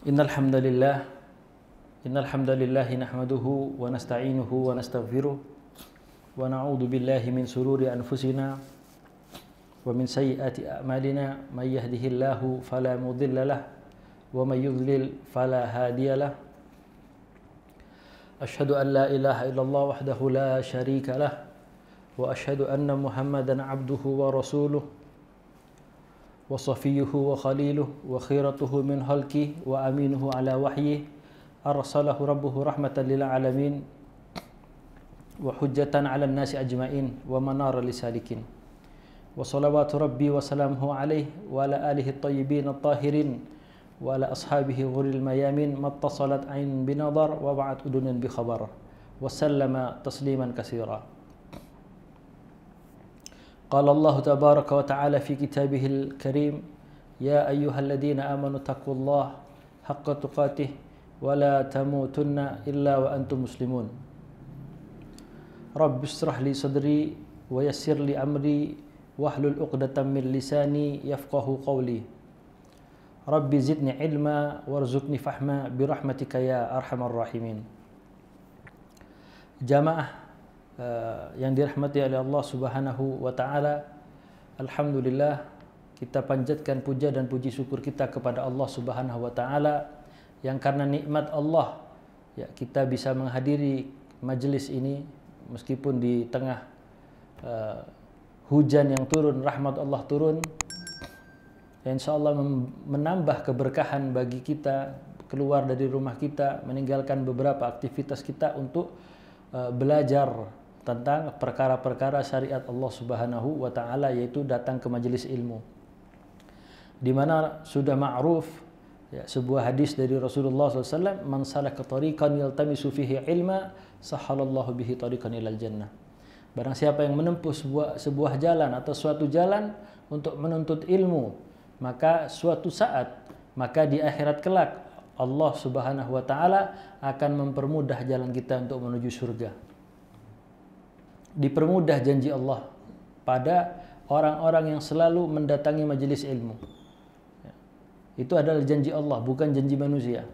Innal hamdalillah nahmaduhu wa nasta'inuhu wa nastaghfiruh wa na'udzu billahi min sururi anfusina wa min sayyiati a'malina may yahdihillahu fala mudilla lahu wa may yudlil fala hadiya lahu. Asyhadu an la ilaha illallah wahdahu la syarika lahu wa asyhadu anna Muhammadan abduhu wa rasuluh wa safiyuhu wa khaliluh wa khiratuhu min halki wa aminuhu ala wahyi arsalahu rabbuhu rahmatan lil alamin wa hujjatan ala nasi ajmain wa manara lisalikin wa salawatu rabbi wa salamuhu alaihi wa ala alihi at-tayyibin at-tahirin wa ala ashabihi ghuril mayamin mattasalat ain binadar wa ba'at udunan bi khabar wa sallama tasliman katsira. قال الله تبارك وتعالى في كتابه الكريم يا أيها الذين آمنوا اتقوا الله حق تقاته ولا تموتن إلا وأنتم مسلمون رب اشرح لي صدري ويسر لي أمري واحلل عقدة من لساني يفقه قولي رب زدني علما وارزقني فهما برحمتك يا أرحم الراحمين. Jamaah yang dirahmati oleh Allah Subhanahu wa taala, alhamdulillah kita panjatkan puja dan puji syukur kita kepada Allah Subhanahu wa taala yang karena nikmat Allah ya kita bisa menghadiri majelis ini meskipun di tengah hujan yang turun, rahmat Allah turun. Ya, insyaallah menambah keberkahan bagi kita keluar dari rumah kita, meninggalkan beberapa aktivitas kita untuk belajar tentang perkara-perkara syariat Allah Subhanahu wa taala, yaitu datang ke majelis ilmu. Di mana sudah ma'ruf ya, sebuah hadis dari Rasulullah SAW, man salaka tariqan yaltamisu fihi ilma sahalallahu bihi tariqan ilal jannah. Barang siapa yang menempuh sebuah jalan atau suatu jalan untuk menuntut ilmu, maka suatu saat, maka di akhirat kelak Allah Subhanahu wa taala akan mempermudah jalan kita untuk menuju surga. Dipermudah janji Allah pada orang-orang yang selalu mendatangi majelis ilmu. Itu adalah janji Allah, bukan janji manusia.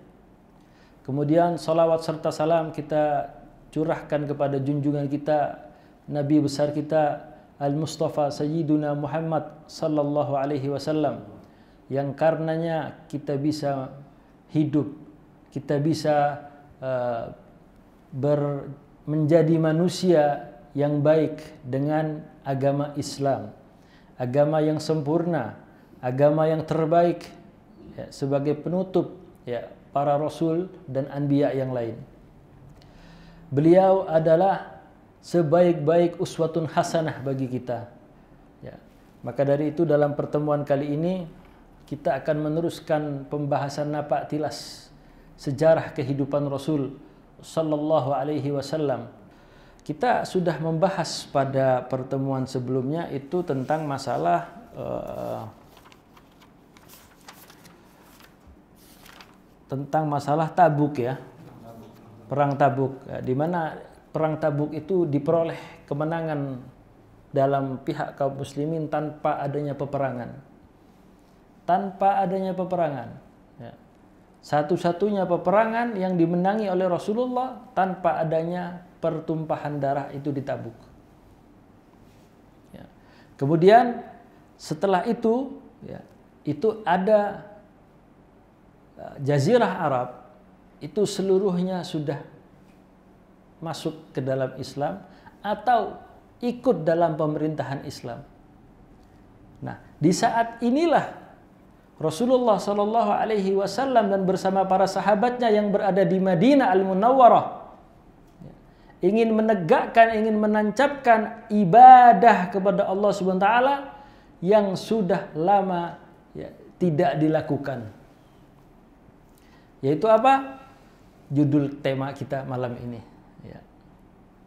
Kemudian salawat serta salam kita curahkan kepada junjungan kita, Nabi besar kita, Al-Mustafa Sayyiduna Muhammad sallallahu alaihi wasallam, yang karenanya kita bisa hidup, kita bisa menjadi manusia yang baik dengan agama Islam, agama yang sempurna, agama yang terbaik ya, sebagai penutup ya, para rasul dan anbiya yang lain. Beliau adalah sebaik-baik uswatun hasanah bagi kita ya. Maka dari itu dalam pertemuan kali ini kita akan meneruskan pembahasan napak tilas sejarah kehidupan Rasul sallallahu alaihi wasallam. Kita sudah membahas pada pertemuan sebelumnya itu tentang masalah Tabuk ya. Perang Tabuk ya, di mana perang Tabuk itu diperoleh kemenangan dalam pihak kaum muslimin tanpa adanya peperangan. Tanpa adanya peperangan ya. Satu-satunya peperangan yang dimenangi oleh Rasulullah tanpa adanya pertumpahan darah itu di Tabuk ya. Kemudian setelah itu ya, itu ada Jazirah Arab itu seluruhnya sudah masuk ke dalam Islam atau ikut dalam pemerintahan Islam. Nah, di saat inilah Rasulullah Shallallahu Alaihi Wasallam dan bersama para sahabatnya yang berada di Madinah Al-Munawwarah ingin menegakkan, ingin menancapkan ibadah kepada Allah Subhanahu wa taala yang sudah lama ya, tidak dilakukan. Yaitu apa? Judul tema kita malam ini ya.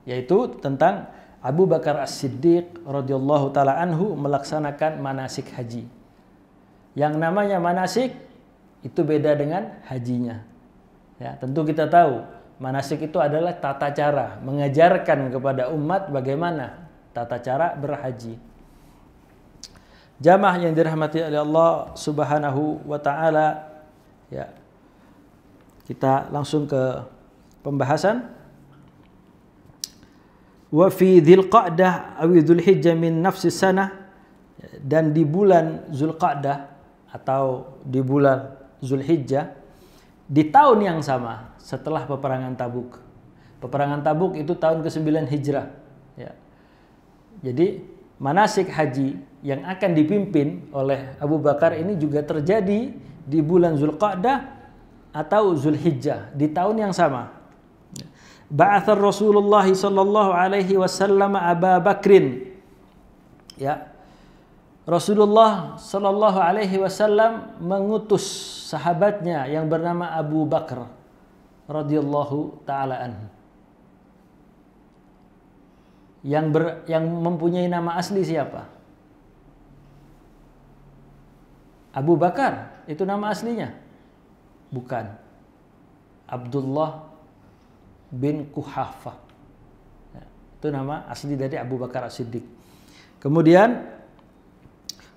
Yaitu tentang Abu Bakar As-Siddiq radhiyallahu taala anhu melaksanakan manasik haji. Yang namanya manasik itu beda dengan hajinya. Ya, tentu kita tahu manasik itu adalah tata cara, mengajarkan kepada umat bagaimana tata cara berhaji. Jamaah yang dirahmati oleh Allah Subhanahu wa taala, ya. Kita langsung ke pembahasan. Wa fi Dzulqa'dah aw Dzulhijjah min nafsi sanah, dan di bulan Dzulqa'dah atau di bulan Dzulhijjah di tahun yang sama setelah peperangan Tabuk. Peperangan Tabuk itu tahun ke-9 Hijrah, ya. Jadi manasik haji yang akan dipimpin oleh Abu Bakar ini juga terjadi di bulan Dzulqa'dah atau Dzulhijjah di tahun yang sama. Ba'atha Rasulullah sallallahu alaihi wasallam Abu Bakrin. Ya. Rasulullah sallallahu alaihi wasallam mengutus sahabatnya yang bernama Abu Bakar radhiyallahu taala anhu. Yang mempunyai nama asli siapa? Abu Bakar, itu nama aslinya? Bukan. Abdullah bin Quhafah. Ya, itu nama asli dari Abu Bakar As-Siddiq. Kemudian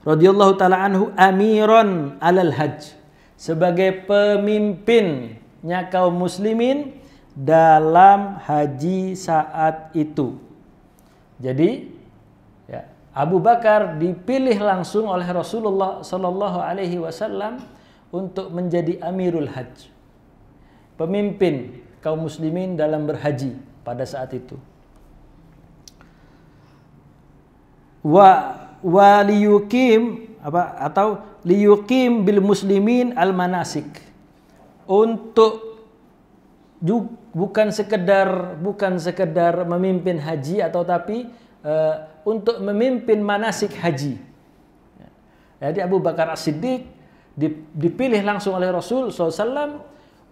radhiyallahu taala anhu amiran alal hajj, sebagai pemimpinnya kaum muslimin dalam haji saat itu. Jadi ya, Abu Bakar dipilih langsung oleh Rasulullah sallallahu alaihi wasallam untuk menjadi Amirul Hajj, pemimpin kaum muslimin dalam berhaji pada saat itu. Wa liyuqim atau liyuqim bil muslimin al manasik, untuk bukan sekedar memimpin haji atau tapi untuk memimpin manasik haji. Jadi Abu Bakar As-Siddiq dipilih langsung oleh Rasul SAW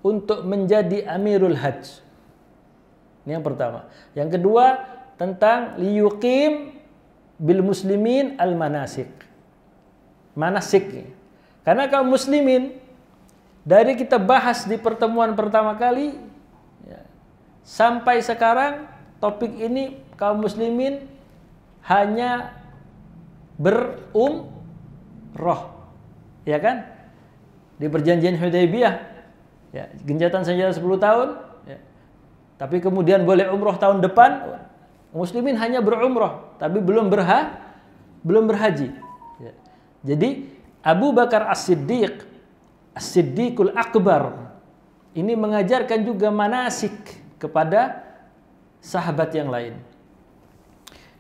untuk menjadi Amirul Hajj. Ini yang pertama. Yang kedua tentang liyuqim bil muslimin al manasik. Manasik. Karena kaum muslimin dari kita bahas di pertemuan pertama kali ya, sampai sekarang topik ini kaum muslimin hanya berumroh, ya kan? Di perjanjian Hudaybiyah, ya, gencatan senjata 10 tahun, ya. Tapi kemudian boleh umroh tahun depan. Muslimin hanya berumroh, tapi belum berhaji. Ya. Jadi Abu Bakar As-Siddiq, As-Siddiqul Akbar, ini mengajarkan juga manasik kepada sahabat yang lain.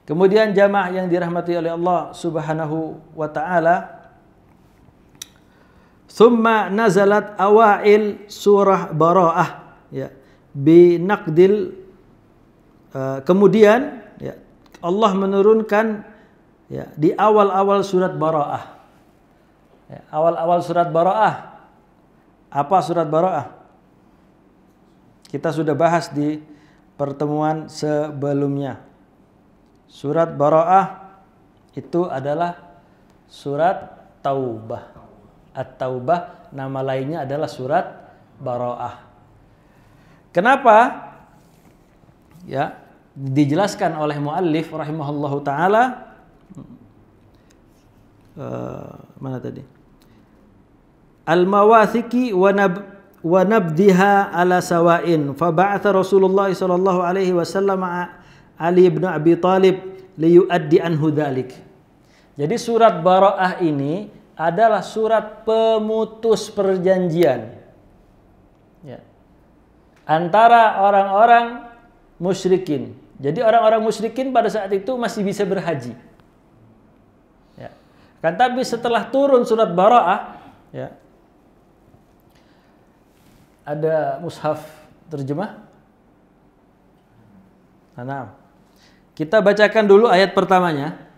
Kemudian jamaah yang dirahmati oleh Allah Subhanahu wa taala, thumma nazalat awail surah Bara'ah, ya, binaqdil, kemudian ya, Allah menurunkan ya, di awal-awal surat Bara'ah. Ya, awal-awal surat Bara'ah. Apa surat Bara'ah? Kita sudah bahas di pertemuan sebelumnya. Surat Bara'ah itu adalah surat Taubah. At-Taubah, nama lainnya adalah surat Bara'ah. Kenapa? Ya, dijelaskan oleh muallif rahimahullahu taala, mana tadi? Al-mawathiki wa nabdiha ala sawa'in, fa ba'atha Rasulullah sallallahu alaihi wasallam Ali bin Abi Thalib liyuaddi anhu dzalik. Jadi surat Bara'ah ini adalah surat pemutus perjanjian, ya, antara orang-orang musyrikin. Jadi orang-orang musyrikin pada saat itu masih bisa berhaji. Ya. Kan tapi setelah turun surat Bara'ah, ya, ada mushaf terjemah. Nah, kita bacakan dulu ayat pertamanya.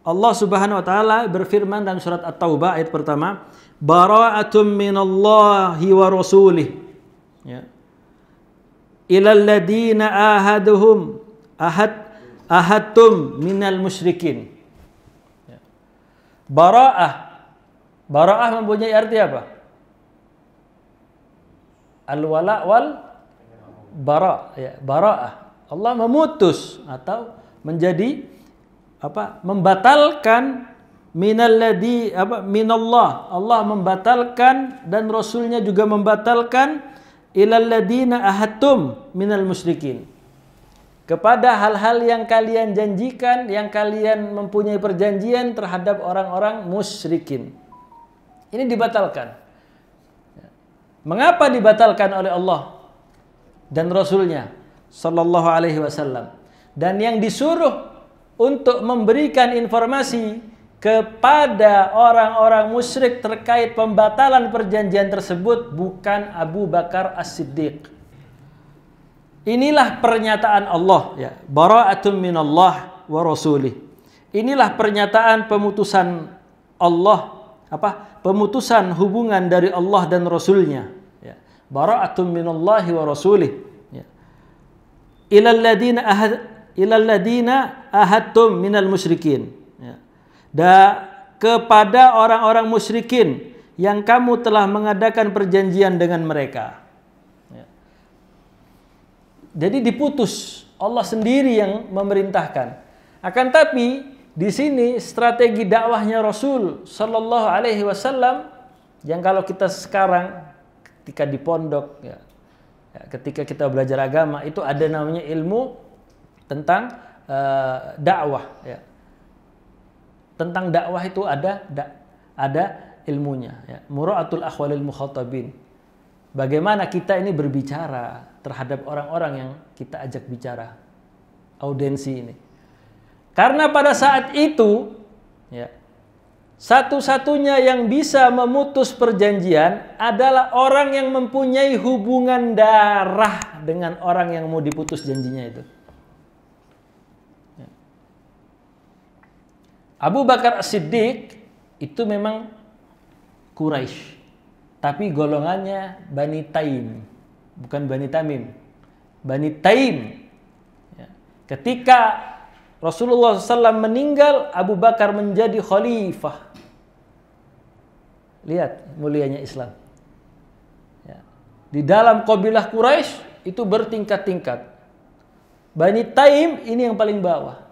Allah Subhanahu wa taala berfirman dalam surat At-Taubah ayat pertama, bara'atum minallahi wa rasulih. Ya. Ilal ladina ahadtum minal musyrikin. Ya. Bara'ah mempunyai arti apa? Al-wala wal bara', ya, bara'ah. Allah memutus atau menjadi apa? Membatalkan minalladzi minallah. Allah membatalkan dan Rasulnya juga membatalkan ilal ladina ahadtum minal musyrikin. Kepada hal-hal yang kalian janjikan, yang kalian mempunyai perjanjian terhadap orang-orang musyrikin. Ini dibatalkan. Mengapa dibatalkan oleh Allah dan Rasulnya sallallahu alaihi wasallam? Dan yang disuruh untuk memberikan informasi kepada orang-orang musyrik terkait pembatalan perjanjian tersebut bukan Abu Bakar As-Siddiq. Inilah pernyataan Allah, ya, bara'atun minallah wa rasulih. Inilah pernyataan pemutusan Allah, pemutusan hubungan dari Allah dan Rasulnya, ya. Bara'atun minallahi wa rasulih, ya. Ilal ladina ahadtum minal musyrikin, ya. Kepada orang-orang musyrikin yang kamu telah mengadakan perjanjian dengan mereka. Jadi diputus, Allah sendiri yang memerintahkan. Akan tapi di sini strategi dakwahnya Rasul sallallahu alaihi wasallam yang kalau kita sekarang ketika di pondok, ya, ketika kita belajar agama itu ada namanya ilmu tentang dakwah, ya. Tentang dakwah itu ada ilmunya, ya. Mura'atul akhwalil mukhatabin. Bagaimana kita ini berbicara terhadap orang-orang yang kita ajak bicara, audiensi ini. Karena pada saat itu, ya, satu-satunya yang bisa memutus perjanjian adalah orang yang mempunyai hubungan darah dengan orang yang mau diputus janjinya itu. Ya. Abu Bakar As-Siddiq itu memang Quraisy, tapi golongannya Bani Taim, bukan Bani Tamim. Bani Taim. Ya. Ketika Rasulullah SAW meninggal, Abu Bakar menjadi khalifah. Lihat mulianya Islam. Ya. Di dalam kabilah Quraisy itu bertingkat-tingkat. Bani Taim ini yang paling bawah.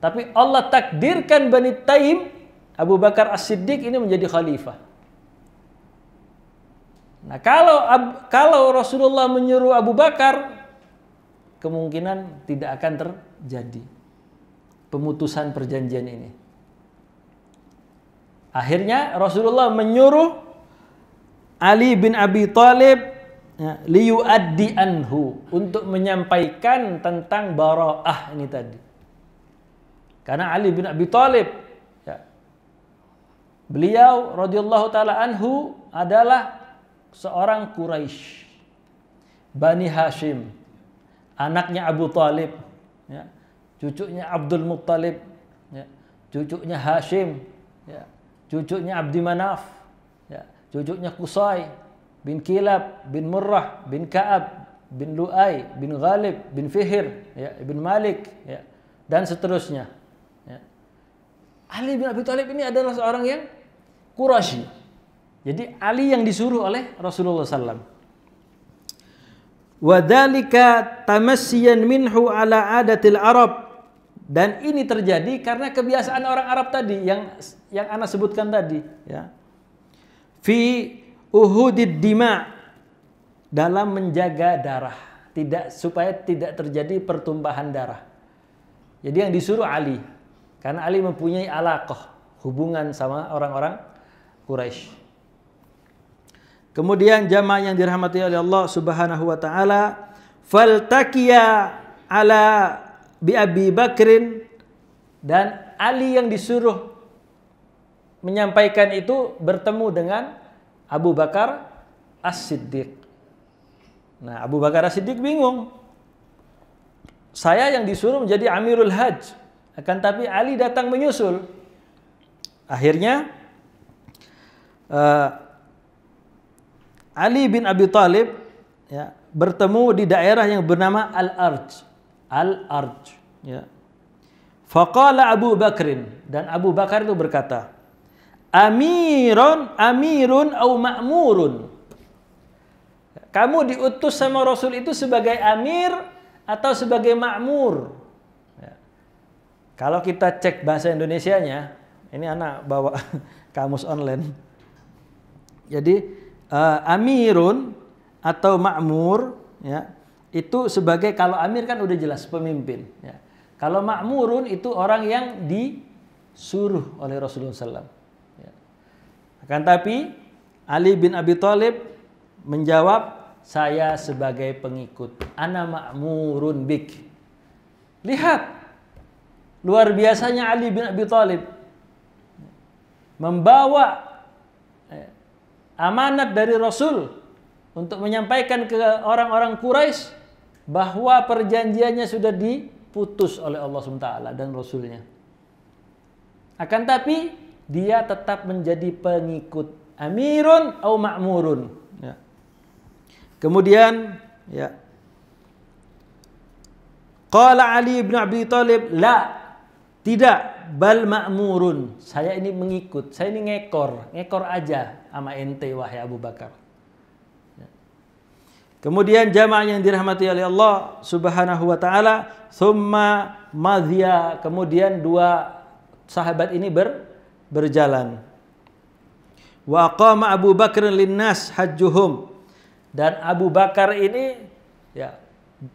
Tapi Allah takdirkan Bani Taim, Abu Bakar As-Siddiq ini menjadi khalifah. Nah, kalau Rasulullah menyuruh Abu Bakar, kemungkinan tidak akan terjadi pemutusan perjanjian ini. Akhirnya Rasulullah menyuruh Ali bin Abi Thalib, ya, liyuaddi anhu, untuk menyampaikan tentang bara'ah ini tadi. Karena Ali bin Abi Thalib, ya, beliau radhiyallahu taala anhu adalah seorang Quraisy, Bani Hashim, anaknya Abu Thalib, ya, cucunya Abdul Muttalib, ya, cucunya Hashim, ya, cucunya Abdi Manaf, ya, cucunya Qusay bin Kilab bin Murrah bin Ka'ab bin Lu'ay bin Ghalib bin Fihr, ya, bin Malik, ya, dan seterusnya. Ya. Ali bin Abi Thalib ini adalah seorang yang Quraisy. Jadi Ali yang disuruh oleh Rasulullah SAW. Wadhalika tamassiyan minhu ala adatil Arab. Dan ini terjadi karena kebiasaan orang Arab tadi yang ana sebutkan tadi, ya. Fi uhudid dima, dalam menjaga darah, supaya tidak terjadi pertumpahan darah. Jadi yang disuruh Ali, karena Ali mempunyai alaqah, hubungan sama orang-orang Quraisy. Kemudian jamaah yang dirahmati oleh Allah Subhanahu wa taala, faltaqiya ala bi Abi Bakrin, dan Ali yang disuruh menyampaikan itu bertemu dengan Abu Bakar As-Siddiq. Nah, Abu Bakar As-Siddiq bingung. Saya yang disuruh menjadi Amirul Hajj, akan tapi Ali datang menyusul. Akhirnya Ali bin Abi Thalib, ya, bertemu di daerah yang bernama Al-Arj. Al-Arj, ya. Faqala Abu Bakrin, dan Abu Bakar itu berkata, amirun au ma'murun. Kamu diutus sama Rasul itu sebagai amir atau sebagai ma'mur? Ya. Kalau kita cek bahasa Indonesianya, ini anak bawa kamus online. Jadi amirun atau ma'mur, ya, itu sebagai, kalau amir kan udah jelas pemimpin. Ya. Kalau ma'murun itu orang yang disuruh oleh Rasulullah SAW. Ya. Akan tapi Ali bin Abi Thalib menjawab, saya sebagai pengikut. Ana ma'murun bik. Lihat, luar biasanya Ali bin Abi Thalib membawa amanat dari Rasul untuk menyampaikan ke orang-orang Quraisy bahwa perjanjiannya sudah diputus oleh Allah SWT dan Rasulnya. Akan tapi dia tetap menjadi pengikut. Amirun atau ma'murun. Ya. Kemudian, ya, qala Ali bin Abi Thalib, la, tidak, bal ma'murun. Saya ini mengikut, saya ini ngekor aja sama ente wahai Abu Bakar. Kemudian jamaah yang dirahmati oleh Allah Subhanahu wa taala, summa madhiya, kemudian dua sahabat ini berjalan. Wa qama Abu Bakr linnas hajjuhum, dan Abu Bakar ini, ya,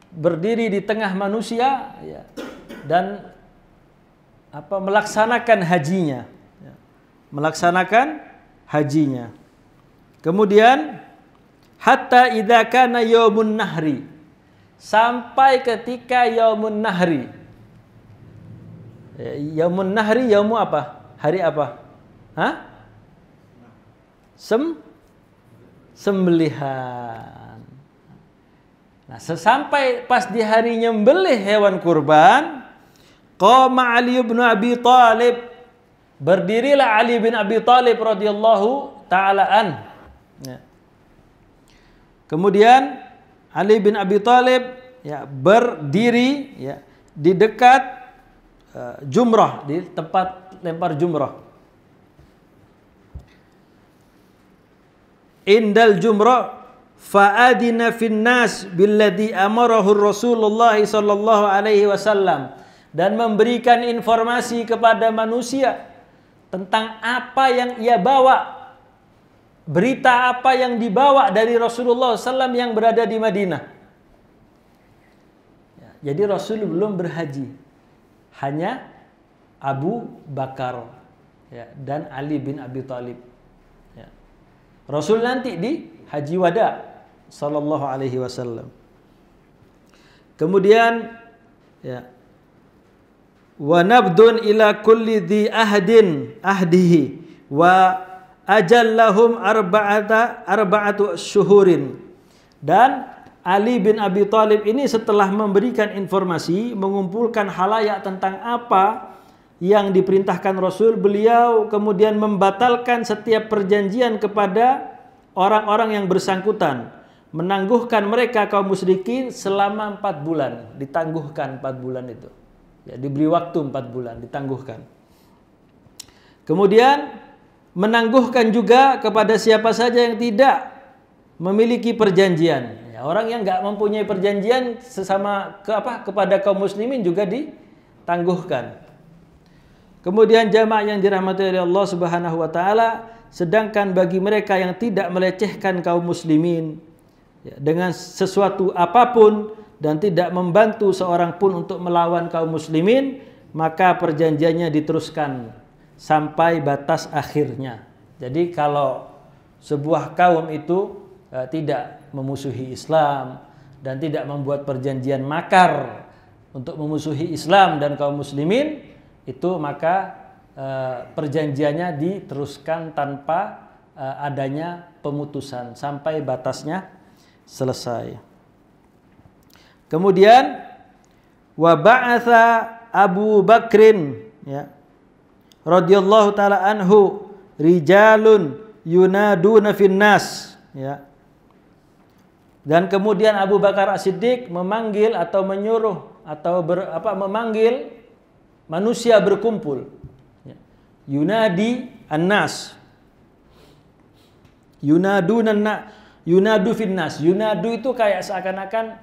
berdiri di tengah manusia, ya, dan melaksanakan hajinya, ya, melaksanakan hajinya. Kemudian hatta idza kana yaumun nahri, sampai ketika yaumun nahri. Yaumun nahri, yaumu apa? Hari apa? Hah? Sembelihan. Nah, sampai pas di hari nyembelih hewan kurban, qama Ali bin Abi Thalib, berdirilah Ali bin Abi Thalib radhiyallahu taala an. Ya. Kemudian Ali bin Abi Thalib, ya, berdiri, ya, di dekat jumrah, di tempat lempar jumrah. Indal jumrah fa'adina finnas billadhi amarahu Rasulullah sallallahu alaihi wasallam, dan memberikan informasi kepada manusia tentang apa yang ia bawa, berita apa yang dibawa dari Rasulullah SAW yang berada di Madinah. Ya, jadi Rasul belum berhaji, hanya Abu Bakar, ya, dan Ali bin Abi Thalib. Ya. Rasul nanti di Haji Wada sallallahu alaihi wasallam. Kemudian, ya, wa nabdun ila kulli dhi ahdihi wa ajallahum arba'atu syuhurin. Dan Ali bin Abi Thalib ini setelah memberikan informasi, mengumpulkan halayak tentang apa yang diperintahkan Rasul, beliau kemudian membatalkan setiap perjanjian kepada orang-orang yang bersangkutan, menangguhkan mereka kaum musyrikin selama 4 bulan, ditangguhkan 4 bulan itu. Ya, diberi waktu 4 bulan, ditangguhkan. Kemudian menangguhkan juga kepada siapa saja yang tidak memiliki perjanjian. Ya, orang yang nggak mempunyai perjanjian sesama kepada kaum muslimin juga ditangguhkan. Kemudian jamaah yang dirahmati oleh Allah Subhanahu wa taala, sedangkan bagi mereka yang tidak melecehkan kaum muslimin, ya, dengan sesuatu apapun dan tidak membantu seorang pun untuk melawan kaum muslimin, maka perjanjiannya diteruskan sampai batas akhirnya. Jadi kalau sebuah kaum itu tidak memusuhi Islam dan tidak membuat perjanjian makar untuk memusuhi Islam dan kaum muslimin, itu maka perjanjiannya diteruskan tanpa adanya pemutusan sampai batasnya selesai. Kemudian wa ba'atha Abu Bakrin, ya, radhiyallahu taala anhu, rijalun yunaduna finnas, ya. Dan kemudian Abu Bakar As-Siddiq memanggil atau menyuruh atau memanggil manusia berkumpul. Ya. Yunadi an-nas. Yunadu finnas. Yunadu itu kayak seakan-akan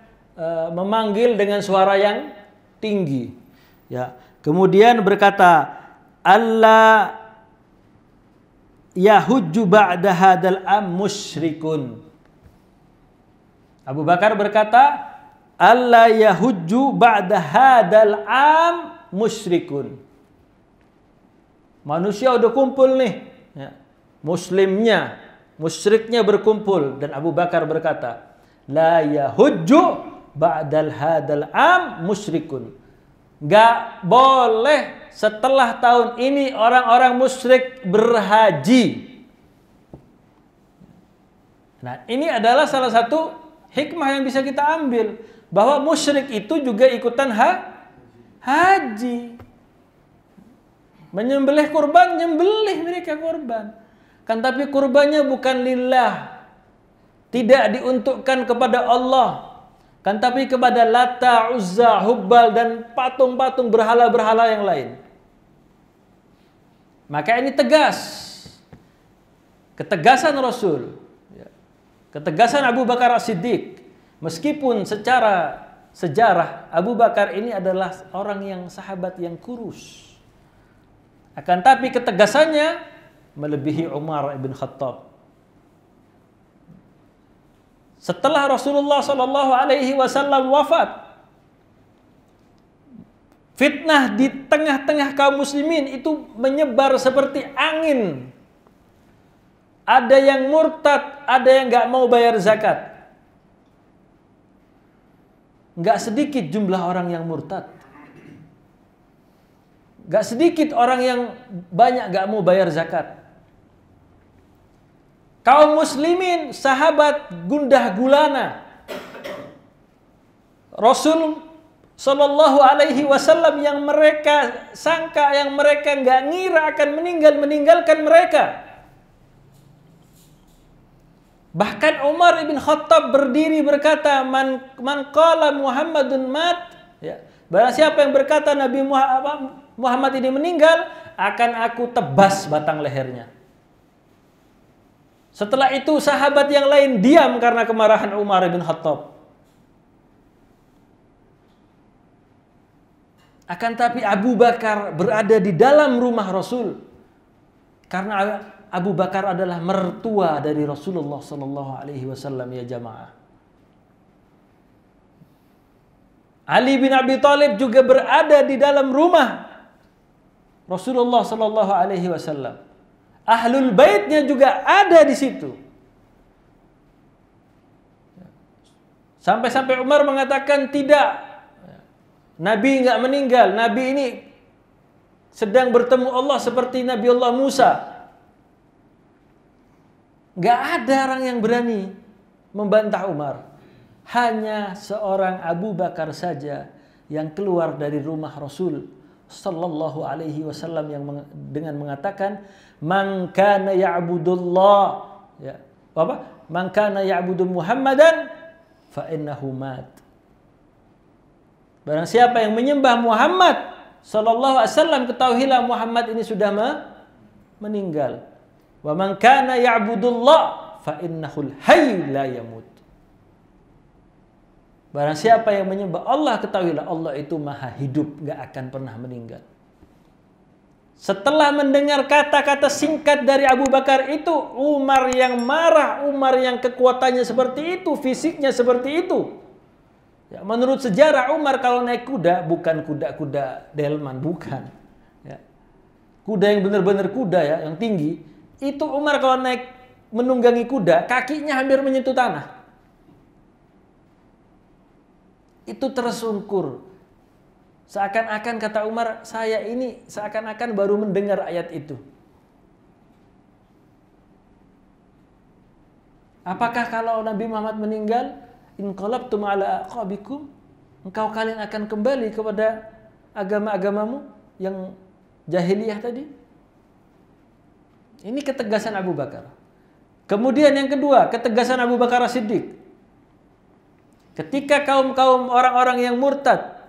memanggil dengan suara yang tinggi. Ya. Kemudian berkata, Allah yahujju ba'da hadal am musyrikun. Abu Bakar berkata, "Alla yahujju ba'da hadal am musyrikun." Manusia udah kumpul nih, ya. Muslimnya, musyriknya berkumpul, dan Abu Bakar berkata, "La yahujju ba'dal hadal am musyrikun." Gak boleh setelah tahun ini orang-orang musyrik berhaji. Nah, ini adalah salah satu hikmah yang bisa kita ambil, bahwa musyrik itu juga ikutan haji. Menyembelih kurban, nyembelih mereka kurban. Kan tapi kurbannya bukan lillah. Tidak diuntukkan kepada Allah. Kan tapi kepada Lata, Uzza, Hubbal, dan patung-patung berhala-berhala yang lain. Maka ini tegas. Ketegasan Rasul. Ketegasan Abu Bakar As-Siddiq. Meskipun secara sejarah Abu Bakar ini adalah orang yang sahabat yang kurus. Akan tapi ketegasannya melebihi Umar ibn Khattab. Setelah Rasulullah SAW wafat, fitnah di tengah-tengah kaum muslimin itu menyebar seperti angin. Ada yang murtad, ada yang nggak mau bayar zakat. Nggak sedikit jumlah orang yang murtad. Nggak sedikit orang yang banyak nggak mau bayar zakat. Kaum muslimin, sahabat gundah gulana. Rasul Sallallahu Alaihi Wasallam yang mereka sangka, yang mereka nggak ngira akan meninggalkan mereka. Bahkan Umar ibn Khattab berdiri berkata, man qala Muhammadun mat, ya, barang siapa yang berkata Nabi Muhammad ini meninggal, akan aku tebas batang lehernya. Setelah itu sahabat yang lain diam karena kemarahan Umar ibn Khattab. Akan tapi Abu Bakar berada di dalam rumah Rasul, karena Abu Bakar adalah mertua dari Rasulullah Sallallahu Alaihi Wasallam, ya jamaah. Ali bin Abi Thalib juga berada di dalam rumah Rasulullah Sallallahu Alaihi Wasallam. Ahlul baitnya juga ada di situ. Sampai-sampai Umar mengatakan tidak, Nabi nggak meninggal. Nabi ini sedang bertemu Allah seperti Nabi Allah Musa. Nggak ada orang yang berani membantah Umar. Hanya seorang Abu Bakar saja yang keluar dari rumah Rasul Sallallahu Alaihi Wasallam yang dengan mengatakan, "Man kana ya'budullah, ya, apa? Man kana ya'budu Muhammadan, fa innahu mat." Barang siapa yang menyembah Muhammad Sallallahu Alaihi Wasallam, ketahuilah Muhammad ini sudah meninggal. Wa man kana ya'budullah, fa innahul hayy la yamut. Barang siapa yang menyembah Allah, ketahuilah Allah itu maha hidup, gak akan pernah meninggal. Setelah mendengar kata-kata singkat dari Abu Bakar itu, Umar yang marah, Umar yang kekuatannya seperti itu, fisiknya seperti itu. Ya, menurut sejarah Umar kalau naik kuda, bukan kuda-kuda delman, bukan. Ya. Kuda yang benar-benar kuda ya, yang tinggi. Itu Umar kalau naik menunggangi kuda, kakinya hampir menyentuh tanah. Itu tersungkur. Seakan-akan kata Umar, saya ini seakan-akan baru mendengar ayat itu. Apakah kalau Nabi Muhammad meninggal, inqalabtum ala aqabikum, engkau kalian akan kembali kepada agama-agamamu yang jahiliyah tadi? Ini ketegasan Abu Bakar. Kemudian yang kedua, ketegasan Abu Bakar As-Siddiq. Ketika kaum-kaum orang-orang yang murtad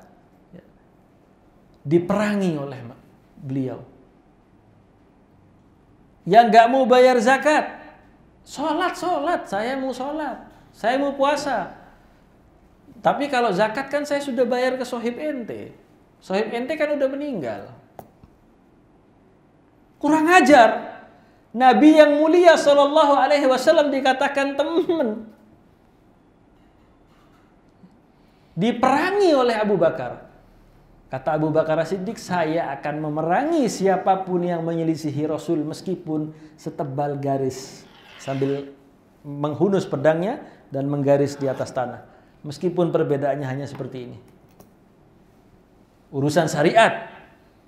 diperangi oleh beliau, yang gak mau bayar zakat, sholat, saya mau sholat, saya mau puasa. Tapi kalau zakat kan saya sudah bayar ke sohib ente. Sohib ente kan udah meninggal. Kurang ajar. Nabi yang mulia Sallallahu Alaihi Wasallam dikatakan teman. diperangi oleh Abu Bakar. Kata Abu Bakar As-Siddiq, saya akan memerangi siapapun yang menyelisihi Rasul meskipun setebal garis, sambil menghunus pedangnya dan menggaris di atas tanah. Meskipun perbedaannya hanya seperti ini. Urusan syariat,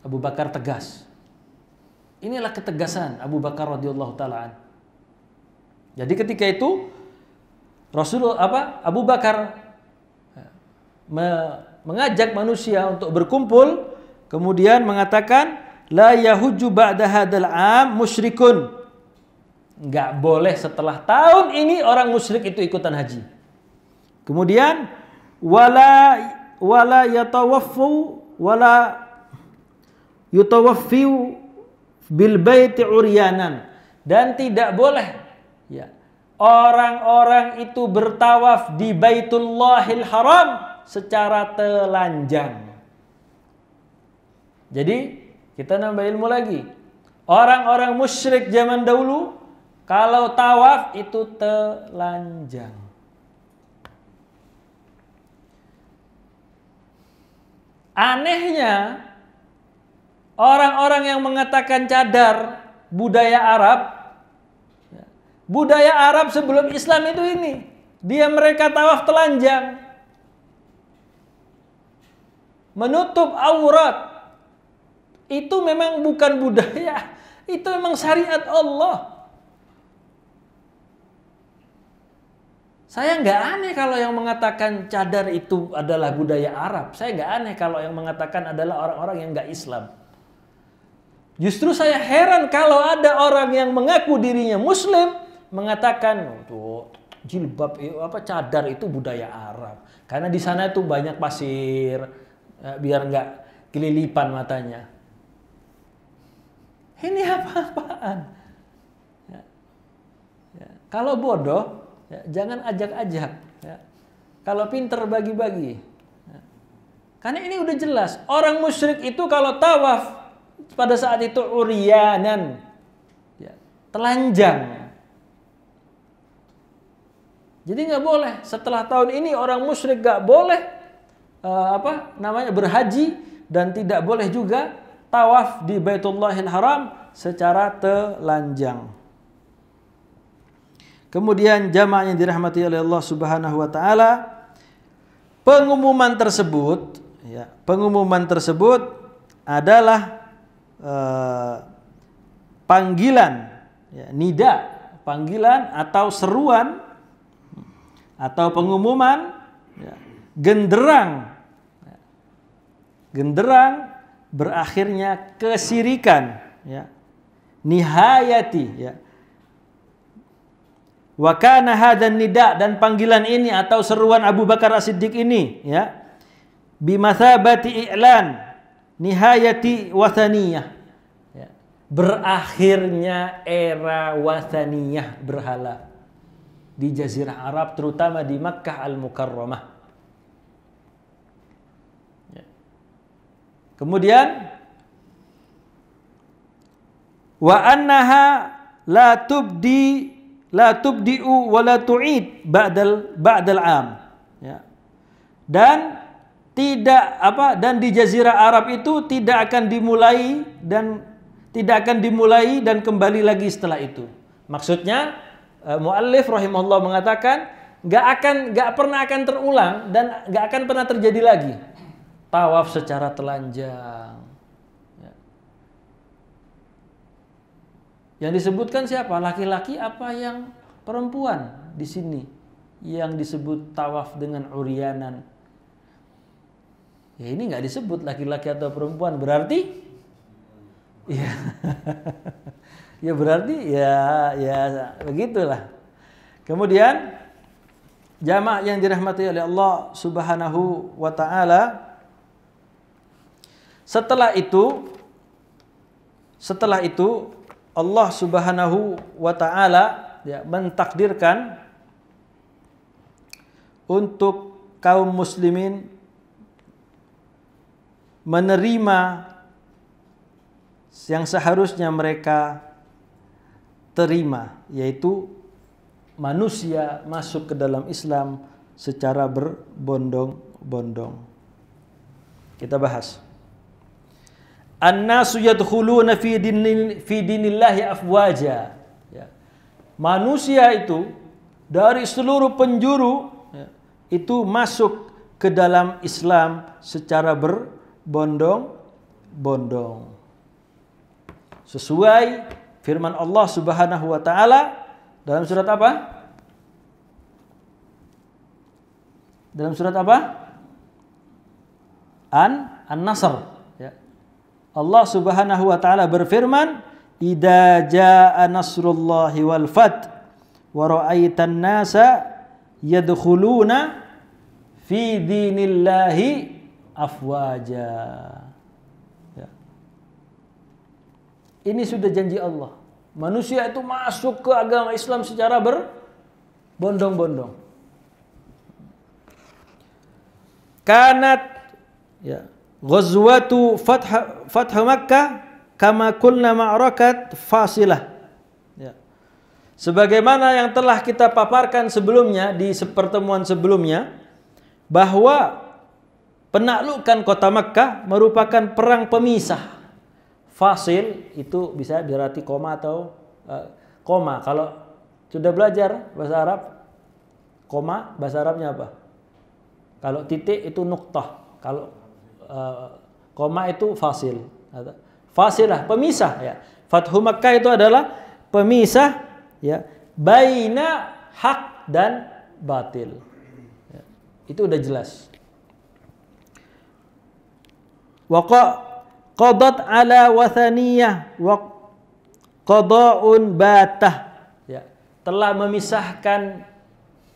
Abu Bakar tegas. Inilah ketegasan Abu Bakar radhiyallahu taala. Jadi ketika itu Abu Bakar mengajak manusia untuk berkumpul, kemudian mengatakan la yahujju ba'da hadzal 'am musyrikun. Enggak boleh setelah tahun ini orang musyrik itu ikutan haji. Kemudian wala yutawaffu bil baiti uryanan, dan tidak boleh ya orang-orang itu bertawaf di Baitullahil Haram secara telanjang. Jadi kita nambah ilmu lagi. Orang-orang musyrik zaman dahulu kalau tawaf itu telanjang. Anehnya orang-orang yang mengatakan cadar budaya Arab sebelum Islam itu ini, mereka tawaf telanjang, menutup aurat. Itu memang bukan budaya, itu memang syariat Allah. Saya nggak aneh kalau yang mengatakan cadar itu adalah budaya Arab. Saya nggak aneh kalau yang mengatakan adalah orang-orang yang nggak Islam. Justru saya heran kalau ada orang yang mengaku dirinya Muslim mengatakan jilbab cadar itu budaya Arab. Karena di sana itu banyak pasir, biar nggak kelilipan matanya. Ini apa-apaan? Kalau bodoh, jangan ajak-ajak. Kalau pinter bagi-bagi. Karena ini udah jelas. Orang musyrik itu kalau tawaf pada saat itu uryanan, telanjang. Jadi nggak boleh. Setelah tahun ini orang musyrik nggak boleh berhaji, dan tidak boleh juga tawaf di Baitullahil Haram secara telanjang. Kemudian jamaah yang dirahmati oleh Allah Subhanahu wa taala, pengumuman tersebut adalah panggilan, nida, panggilan atau seruan atau pengumuman, genderang berakhirnya kesyirikan, nihayati, wa kana hadan nida, dan panggilan ini atau seruan Abu Bakar As-Siddiq ini bimathabati i'lan nihayati wathaniyah, berakhirnya era wathaniyah, berhala di Jazirah Arab, terutama di Makkah Al-Mukarramah. Kemudian wa annaha la tubdi'u wa la tu'id ba'dal 'am, dan di Jazirah Arab itu tidak akan dimulai dan kembali lagi setelah itu. Maksudnya muallif rahimahullah mengatakan nggak pernah akan terulang dan nggak akan pernah terjadi lagi tawaf secara telanjang. Yang disebutkan siapa? Laki-laki apa yang perempuan di sini yang disebut tawaf dengan uryanan? Ya ini nggak disebut laki-laki atau perempuan, berarti ya ya berarti ya begitulah. Kemudian jamaah yang dirahmati oleh Allah Subhanahu wa taala, setelah itu Allah Subhanahu wa taala mentakdirkan untuk kaum muslimin menerima yang seharusnya mereka terima, yaitu manusia masuk ke dalam Islam secara berbondong-bondong. berbondong. Kita bahas. An-nasu yadkhuluna fi dinillahi afwaja. Ya. Manusia itu dari seluruh penjuru ya, itu masuk ke dalam Islam secara berbondong-bondong. Sesuai firman Allah Subhanahu wa taala dalam surat apa? Dalam surat apa? An-Nasr. Ya. Allah Subhanahu wa taala berfirman, "Idza jaa nasrullahi wal fath wa ra'aitan nasa yadkhuluna fi dinillahi afwaja." Ya. Ini sudah janji Allah. Manusia itu masuk ke agama Islam secara berbondong-bondong. Kanat ya ghazwatu fath Makkah kama kulna ma'rakat fasilah. Ya. Sebagaimana yang telah kita paparkan sebelumnya di pertemuan sebelumnya, bahwa penaklukan kota Makkah merupakan perang pemisah. Fasil itu bisa diarti koma atau koma. Kalau sudah belajar bahasa Arab, koma bahasa Arabnya apa? Kalau titik itu nuktah. Kalau koma itu fasil. Fasilah, pemisah ya. Fathu Makkah itu adalah pemisah ya baina hak dan batil. Ya, itu udah jelas. Qadat ala wathaniyah wa qada'un batah. Ya, telah memisahkan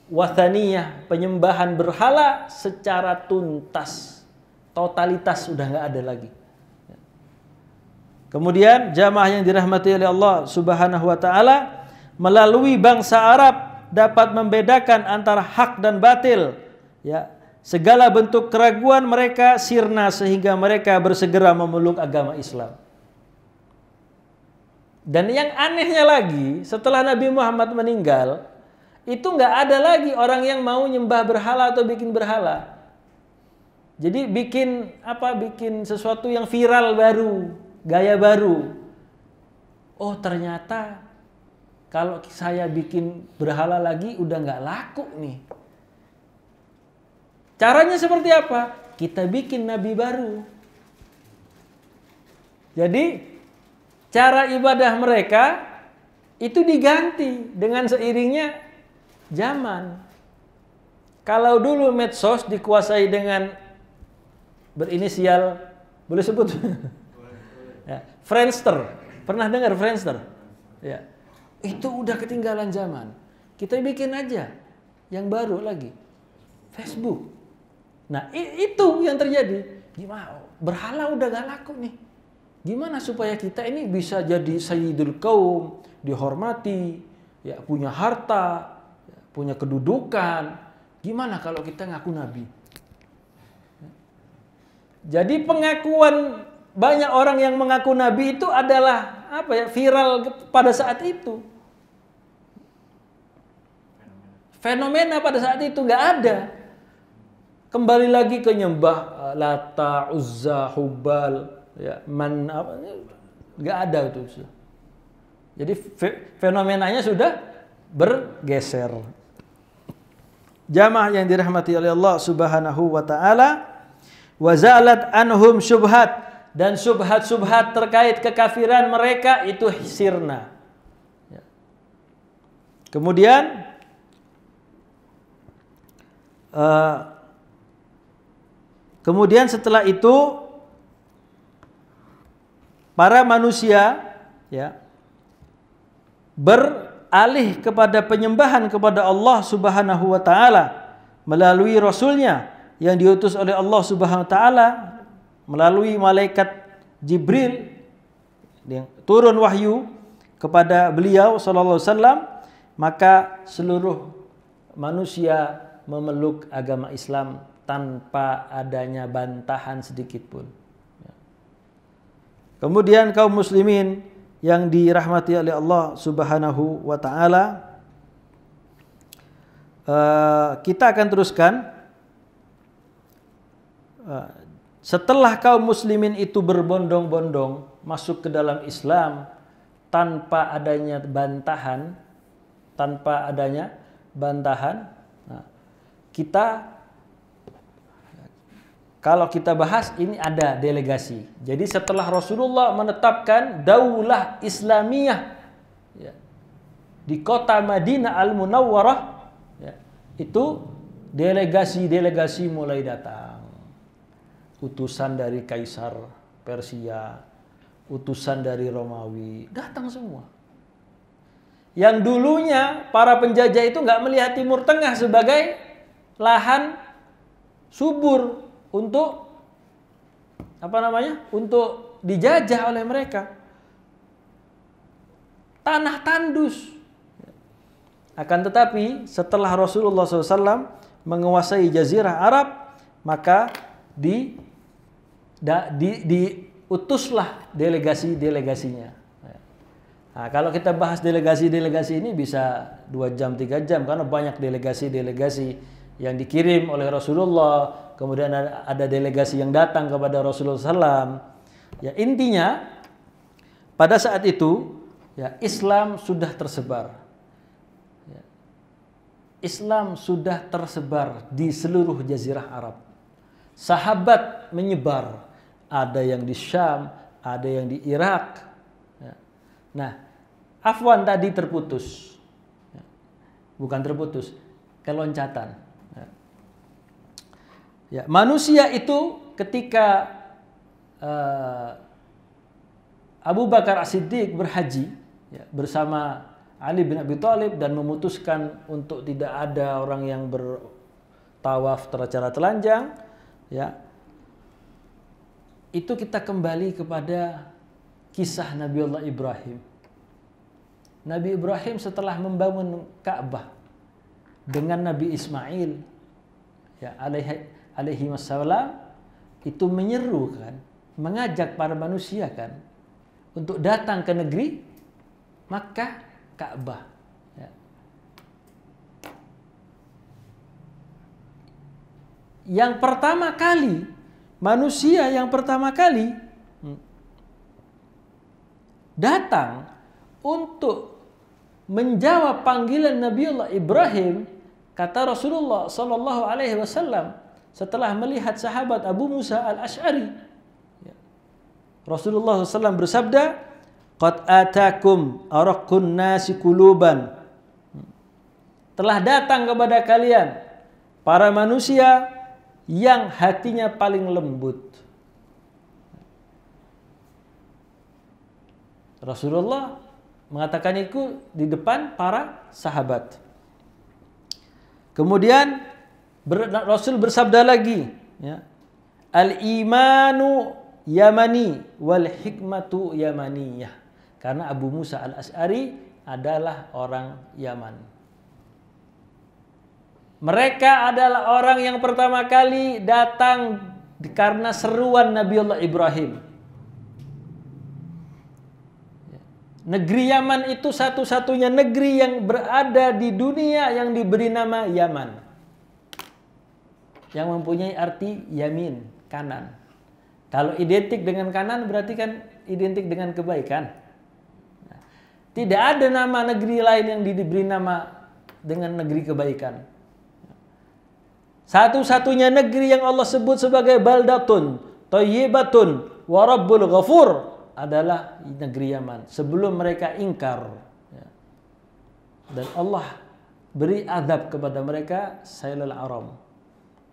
wathaniyah, penyembahan berhala secara tuntas. Totalitas sudah nggak ada lagi. Ya. Kemudian jamaah yang dirahmati oleh Allah Subhanahu wa taala, melalui bangsa Arab dapat membedakan antara hak dan batil. Ya. Segala bentuk keraguan mereka sirna sehingga mereka bersegera memeluk agama Islam. Dan yang anehnya lagi, setelah Nabi Muhammad meninggal, itu nggak ada lagi orang yang mau nyembah berhala atau bikin berhala. Jadi bikin apa? Bikin sesuatu yang viral baru, gaya baru. Oh ternyata kalau saya bikin berhala lagi udah nggak laku nih. Caranya seperti apa? Kita bikin nabi baru. Jadi cara ibadah mereka itu diganti dengan seiringnya zaman. Kalau dulu medsos dikuasai dengan berinisial, boleh sebut? Ya, Friendster. Pernah dengar Friendster? Ya. Itu udah ketinggalan zaman. Kita bikin aja yang baru lagi. Facebook. Nah itu yang terjadi. Gimana? Berhala udah gak laku nih. Gimana supaya kita ini bisa jadi sayyidul qaum, dihormati, ya, punya harta, ya, punya kedudukan. Gimana kalau kita ngaku nabi? Jadi pengakuan banyak orang yang mengaku nabi itu adalah apa ya? Viral pada saat itu. Fenomena pada saat itu nggak ada. Kembali lagi ke nyembah Lata, Uzza, Hubal, ya, Man, nggak ada itu. Jadi fenomenanya sudah bergeser. Jamaah yang dirahmati oleh Allah Subhanahu wa taala, wazalat anhum syubhat, dan syubhat-syubhat terkait kekafiran mereka itu sirna. Ya. Kemudian setelah itu para manusia ya beralih kepada penyembahan kepada Allah Subhanahu wa taala melalui rasulnya yang diutus oleh Allah Subhanahu wa taala melalui malaikat Jibril yang turun wahyu kepada beliau sallallahu alaihi wasallam, maka seluruh manusia memeluk agama Islam tanpa adanya bantahan sedikit pun. Kemudian kaum muslimin yang dirahmati oleh Allah Subhanahu wa taala, kita akan teruskan setelah kaum muslimin itu berbondong-bondong masuk ke dalam Islam tanpa adanya bantahan, nah, kalau kita bahas ini ada delegasi. Jadi setelah Rasulullah menetapkan daulah Islamiyah ya, di kota Madinah Al-Munawwarah, ya, itu delegasi-delegasi mulai datang. Utusan dari Kaisar Persia, utusan dari Romawi, datang semua. Yang dulunya para penjajah itu nggak melihat Timur Tengah sebagai lahan subur untuk untuk dijajah oleh mereka. Tanah tandus. Akan tetapi setelah Rasulullah SAW menguasai Jazirah Arab, maka diutuslah delegasi-delegasinya. Nah, kalau kita bahas delegasi-delegasi ini bisa 2 jam 3 jam karena banyak delegasi-delegasi yang dikirim oleh Rasulullah, kemudian ada delegasi yang datang kepada Rasulullah SAW. Ya, intinya pada saat itu ya, Islam sudah tersebar. Ya, Islam sudah tersebar di seluruh Jazirah Arab. Sahabat menyebar, ada yang di Syam, ada yang di Irak. Ya. Nah, afwan tadi terputus. Ya. Bukan terputus, keloncatan. Ya, manusia itu ketika Abu Bakar As-Siddiq berhaji ya, bersama Ali bin Abi Thalib dan memutuskan untuk tidak ada orang yang bertawaf secara telanjang, ya, itu kita kembali kepada kisah Nabiullah Ibrahim. Nabi Ibrahim setelah membangun Ka'bah dengan Nabi Ismail, ya, alaihi wassalam, itu menyeru kan, mengajak para manusia kan untuk datang ke negeri Makkah, Ka'bah. Ya. Yang pertama kali, manusia yang pertama kali datang untuk menjawab panggilan Nabiullah Ibrahim, kata Rasulullah Sallallahu Alaihi Wasallam setelah melihat sahabat Abu Musa Al-Asy'ari. Rasulullah SAW bersabda, "Qad atakum araqqun nasi quluban." Telah datang kepada kalian para manusia yang hatinya paling lembut. Rasulullah mengatakan itu di depan para sahabat. Kemudian Rasul bersabda lagi, ya, al-imanu yamani wal hikmatu yamaniyah. Karena Abu Musa Al-Asy'ari adalah orang Yaman. Mereka adalah orang yang pertama kali datang karena seruan Nabiullah Ibrahim. Negeri Yaman itu satu-satunya negeri yang berada di dunia yang diberi nama Yaman, yang mempunyai arti yamin, kanan. Kalau identik dengan kanan berarti kan identik dengan kebaikan. Tidak ada nama negeri lain yang diberi nama dengan negeri kebaikan. Satu-satunya negeri yang Allah sebut sebagai baldatun thayyibatun wa rabbul ghafur adalah negeri Yaman. Sebelum mereka ingkar, dan Allah beri azab kepada mereka, sailul aram,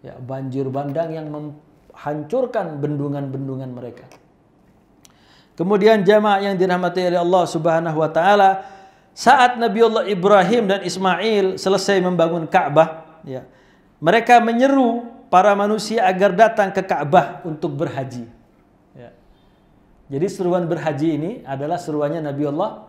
ya, banjir bandang yang menghancurkan bendungan-bendungan mereka. Kemudian jamaah yang dirahmati oleh Allah Subhanahu wa taala, saat Nabiullah Ibrahim dan Ismail selesai membangun Ka'bah, ya, mereka menyeru para manusia agar datang ke Ka'bah untuk berhaji. Ya. Jadi seruan berhaji ini adalah seruannya Nabiullah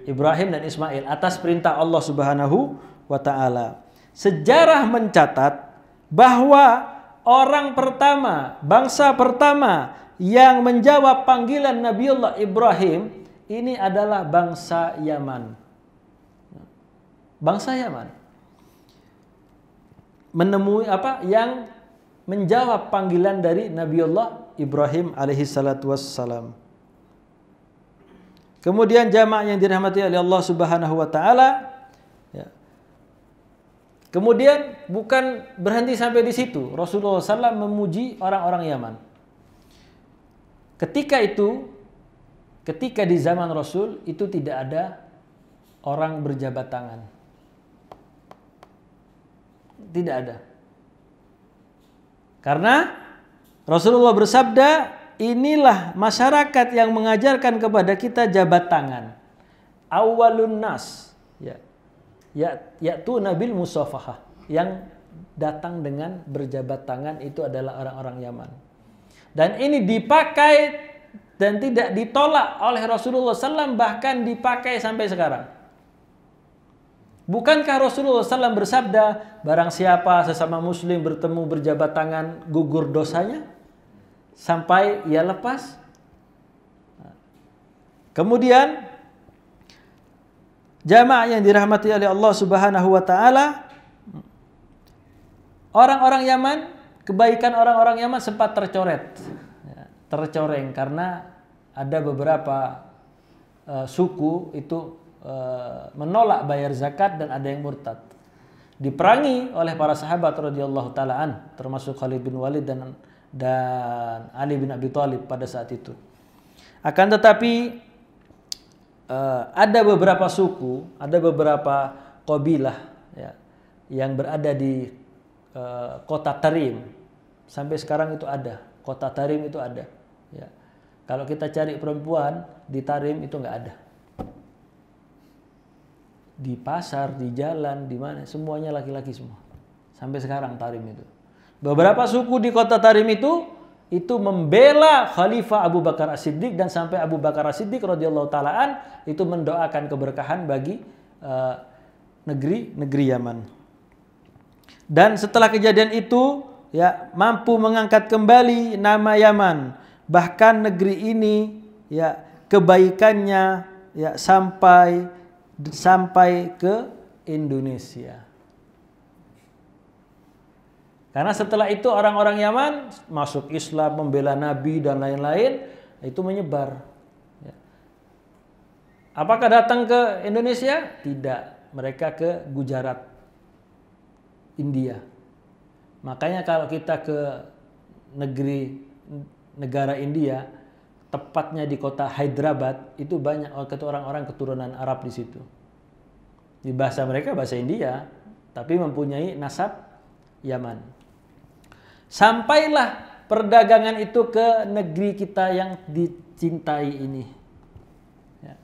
Ibrahim dan Ismail atas perintah Allah Subhanahu wa taala. Sejarah mencatat bahwa orang pertama, bangsa pertama yang menjawab panggilan Nabiullah Ibrahim ini adalah bangsa Yaman. Bangsa Yaman menemui yang menjawab panggilan dari Nabiullah Ibrahim alaihi salatu wassalam. Kemudian jamaah yang dirahmati oleh Allah Subhanahu wa taala, ya. Kemudian bukan berhenti sampai di situ. Rasulullah SAW memuji orang-orang Yaman. Ketika di zaman Rasul itu tidak ada orang berjabat tangan. Tidak ada. Karena Rasulullah bersabda, inilah masyarakat yang mengajarkan kepada kita jabat tangan. Awwalun nas, yaitu nabil musafahah, yang datang dengan berjabat tangan itu adalah orang-orang Yaman. Dan ini dipakai dan tidak ditolak oleh Rasulullah SAW, bahkan dipakai sampai sekarang. Bukankah Rasulullah SAW bersabda, barang siapa sesama muslim bertemu berjabat tangan, gugur dosanya sampai ia lepas? Kemudian jamaah yang dirahmati oleh Allah Subhanahu wa taala, orang-orang Yaman, kebaikan orang-orang Yaman sempat tercoreng karena ada beberapa suku itu menolak bayar zakat dan ada yang murtad. Diperangi oleh para sahabat radhiyallahu taalaan, termasuk Khalid bin Walid dan Ali bin Abi Thalib pada saat itu. Akan tetapi ada beberapa suku, ada beberapa qabilah, ya, yang berada di kota Tarim. Sampai sekarang itu ada, kota Tarim itu ada. Ya. Kalau kita cari perempuan di Tarim itu nggak ada. Di pasar, di jalan, di mana, semuanya laki-laki semua. Sampai sekarang Tarim itu. Beberapa suku di kota Tarim itu membela Khalifah Abu Bakar As-Siddiq, dan sampai Abu Bakar As-Siddiq radhiyallahu taalaan itu mendoakan keberkahan bagi negeri Yaman. Dan setelah kejadian itu, ya, mampu mengangkat kembali nama Yaman. Bahkan negeri ini, ya, kebaikannya, ya, sampai ke Indonesia. Karena setelah itu orang-orang Yaman masuk Islam, membela Nabi dan lain-lain, itu menyebar. Ya. Apakah datang ke Indonesia? Tidak. Mereka ke Gujarat, India. Makanya kalau kita ke negara India, tepatnya di kota Hyderabad, itu banyak orang-orang keturunan Arab di situ. Di bahasa mereka bahasa India, tapi mempunyai nasab Yaman. Sampailah perdagangan itu ke negeri kita yang dicintai ini. Ya.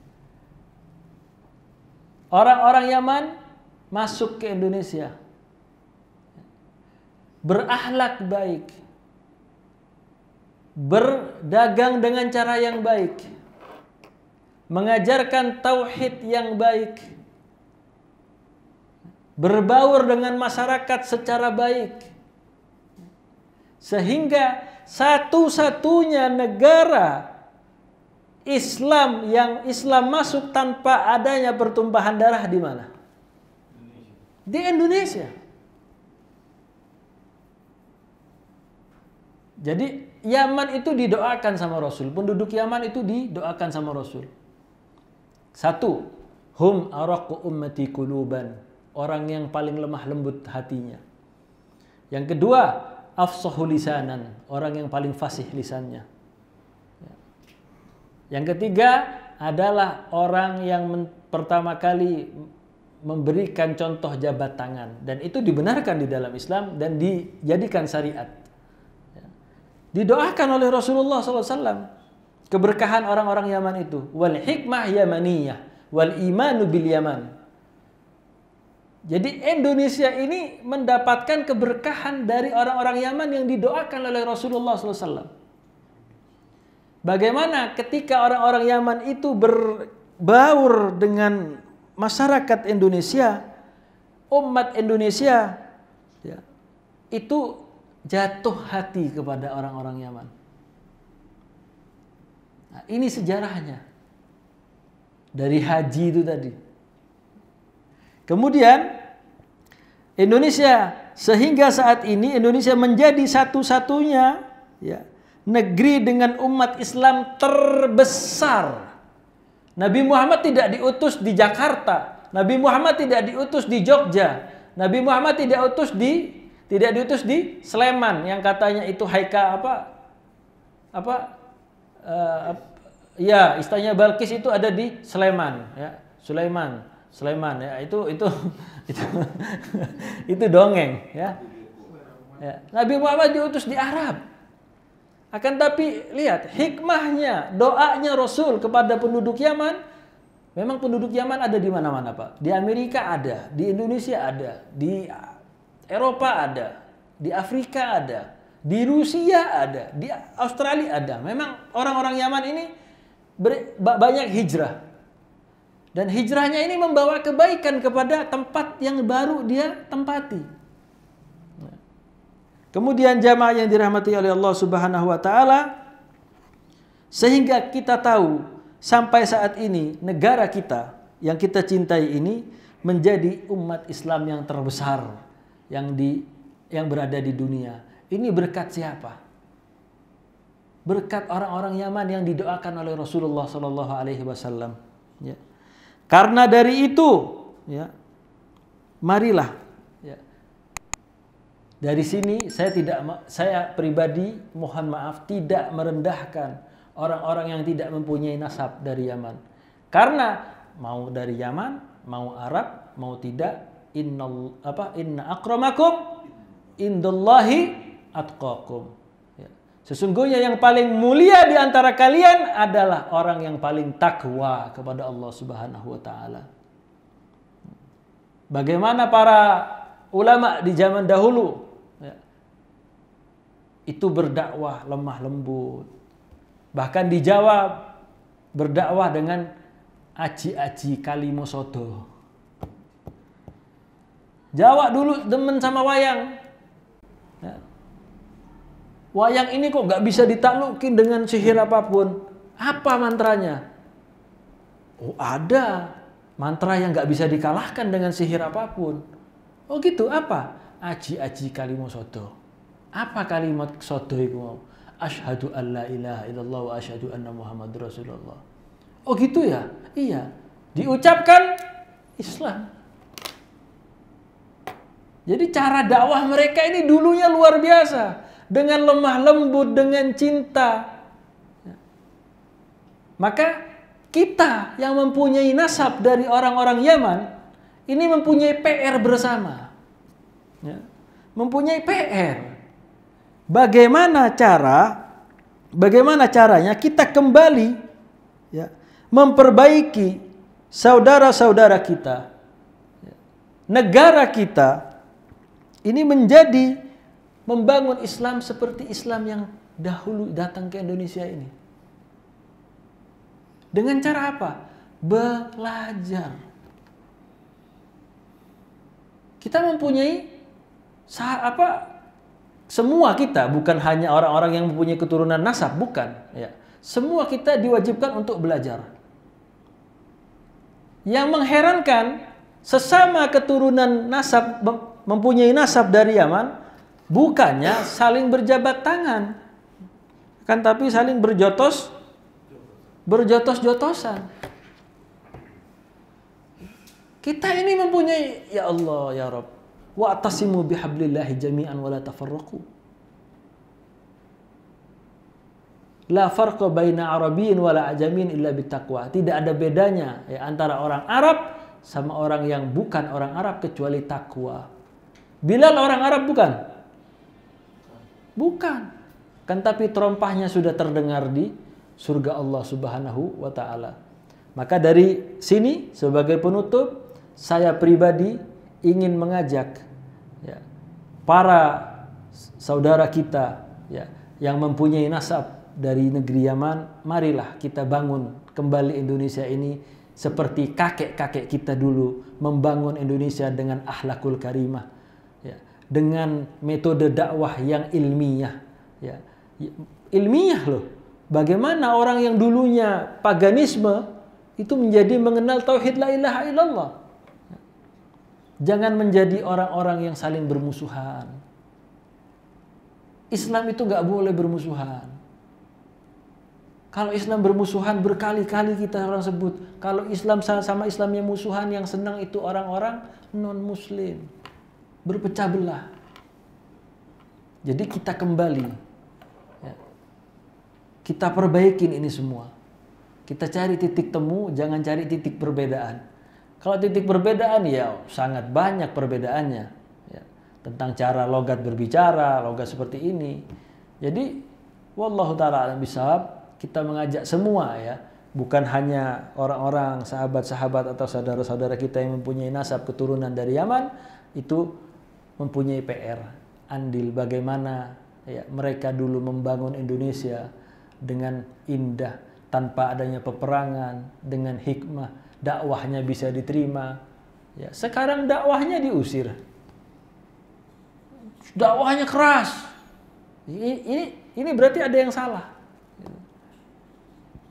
Orang-orang Yaman masuk ke Indonesia, berakhlak baik, berdagang dengan cara yang baik, mengajarkan tauhid yang baik, berbaur dengan masyarakat secara baik, sehingga satu-satunya negara Islam yang Islam masuk tanpa adanya pertumpahan darah di mana? Di Indonesia. Jadi Yaman itu didoakan sama Rasul. Penduduk Yaman itu didoakan sama Rasul. Satu, hum araqu ummati quluban. Orang yang paling lemah lembut hatinya. Yang kedua, afsahu lisanan. Orang yang paling fasih lisannya. Yang ketiga adalah orang yang pertama kali memberikan contoh jabat tangan. Dan itu dibenarkan di dalam Islam dan dijadikan syariat. Didoakan oleh Rasulullah SAW keberkahan orang-orang Yaman itu. Wal hikmah yamaniyah wal imanu bil Yaman. Jadi Indonesia ini mendapatkan keberkahan dari orang-orang Yaman yang didoakan oleh Rasulullah SAW. Bagaimana ketika orang-orang Yaman itu berbaur dengan masyarakat Indonesia, umat Indonesia, ya, itu jatuh hati kepada orang-orang Yaman. Nah, ini sejarahnya dari haji itu tadi. Kemudian Indonesia sehingga saat ini Indonesia menjadi satu-satunya ya, negeri dengan umat Islam terbesar. Nabi Muhammad tidak diutus di Jakarta, Nabi Muhammad tidak diutus di Jogja, Nabi Muhammad tidak diutus di Sleman yang katanya itu Haika ya istana Balkis itu ada di Sleman ya, Sleman ya, itu itu dongeng ya. Nabi Muhammad diutus di Arab. Akan tapi lihat hikmahnya, doanya Rasul kepada penduduk Yaman. Memang penduduk Yaman ada di mana-mana, Pak. Di Amerika ada, di Indonesia ada, di Eropa ada, di Afrika ada, di Rusia ada, di Australia ada. Memang orang-orang Yaman ini banyak hijrah. Dan hijrahnya ini membawa kebaikan kepada tempat yang baru dia tempati. Kemudian jamaah yang dirahmati oleh Allah Subhanahu wa taala, sehingga kita tahu sampai saat ini negara kita yang kita cintai ini menjadi umat Islam yang terbesar yang berada di dunia. Ini berkat siapa? Berkat orang-orang Yaman yang didoakan oleh Rasulullah sallallahu alaihi wasallam, ya. Karena dari itu, ya, marilah, ya. Dari sini saya pribadi mohon maaf tidak merendahkan orang-orang yang tidak mempunyai nasab dari Yaman. Karena mau dari Yaman, mau Arab, mau tidak, inna akramakum indallahi atqakum. Ya. Sesungguhnya yang paling mulia di antara kalian adalah orang yang paling takwa kepada Allah Subhanahu wa taala. Bagaimana para ulama di zaman dahulu, ya, itu berdakwah lemah lembut. Bahkan di Jawa berdakwah dengan aji-aji kalimosodo. Jawa dulu demen sama wayang. Ya. Wayang ini kok nggak bisa ditaklukin dengan sihir apapun. Apa mantranya? Oh ada mantra yang nggak bisa dikalahkan dengan sihir apapun. Oh gitu, apa? Aji-aji kalimosodo. Apa kalimat sodo itu? Asyhadu an la ilaha illallah wa asyhadu anna Muhammadur Rasulullah. Oh gitu ya? Iya. Diucapkan Islam. Jadi cara dakwah mereka ini dulunya luar biasa. Dengan lemah lembut, dengan cinta. Maka kita yang mempunyai nasab dari orang-orang Yaman, ini mempunyai PR bersama. Ya. Mempunyai PR. Bagaimana caranya kita kembali, ya, memperbaiki saudara-saudara kita, ya, negara kita, ini menjadi membangun Islam seperti Islam yang dahulu datang ke Indonesia ini. Dengan cara apa? Belajar. Kita mempunyai semua kita, bukan hanya orang-orang yang mempunyai keturunan nasab, bukan. Ya. Semua kita diwajibkan untuk belajar. Yang mengherankan, sesama keturunan nasab mempunyai nasab dari Yaman, bukannya saling berjabat tangan, kan tapi saling berjotos-jotosan. Kita ini mempunyai, ya Allah ya Rabb, wa'tasimu bihablillahi jami'an wa la tafarraqu. La farqa baina arabiyyin wa la ajamin illa bittaqwa. Tidak ada bedanya ya, antara orang Arab sama orang yang bukan orang Arab kecuali takwa. Bilal orang Arab bukan? Bukan. Kan tapi terompahnya sudah terdengar di surga Allah Subhanahu wa taala. Maka dari sini sebagai penutup, saya pribadi ingin mengajak, ya, para saudara kita, ya, yang mempunyai nasab dari negeri Yaman, marilah kita bangun kembali Indonesia ini seperti kakek-kakek kita dulu membangun Indonesia dengan akhlakul karimah, ya, dengan metode dakwah yang ilmiah, ya. Ilmiah loh. Bagaimana orang yang dulunya paganisme itu menjadi mengenal tauhid la ilaha illallah. Jangan menjadi orang-orang yang saling bermusuhan. Islam itu nggak boleh bermusuhan. Kalau Islam bermusuhan, berkali-kali kita orang sebut. Kalau Islam sama Islamnya musuhan, yang senang itu orang-orang non-muslim. Berpecah belah. Jadi kita kembali. Ya. Kita perbaikin ini semua. Kita cari titik temu, jangan cari titik perbedaan. Kalau titik perbedaan, ya sangat banyak perbedaannya. Ya. Tentang cara logat berbicara, logat seperti ini. Jadi, wallahu ta'ala alam bishawab. Kita mengajak semua ya, bukan hanya orang-orang, sahabat-sahabat atau saudara-saudara kita yang mempunyai nasab keturunan dari Yaman, itu mempunyai PR, andil bagaimana ya, mereka dulu membangun Indonesia dengan indah, tanpa adanya peperangan, dengan hikmah, dakwahnya bisa diterima. Ya, sekarang dakwahnya diusir. Dakwahnya keras. Ini berarti ada yang salah.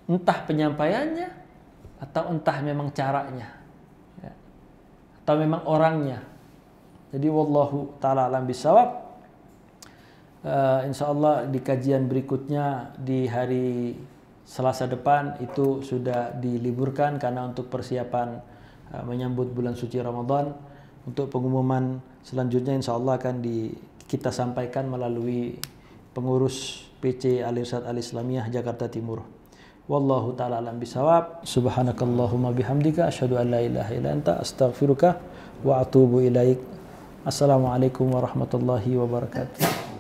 Entah penyampaiannya, atau entah memang caranya, ya, atau memang orangnya. Jadi wallahu ta'ala alam bisawab. Insya Allah di kajian berikutnya di hari Selasa depan itu sudah diliburkan karena untuk persiapan menyambut bulan suci Ramadan. Untuk pengumuman selanjutnya insya Allah akan kita sampaikan melalui pengurus PC Al-Irsyad Al-Islamiyah Jakarta Timur. Wallahu ta'ala alam bisawab. Subhanakallahumma bihamdika asyhadu an la ilaha illa anta astaghfiruka wa atubu ilaik. Assalamualaikum warahmatullahi wabarakatuh.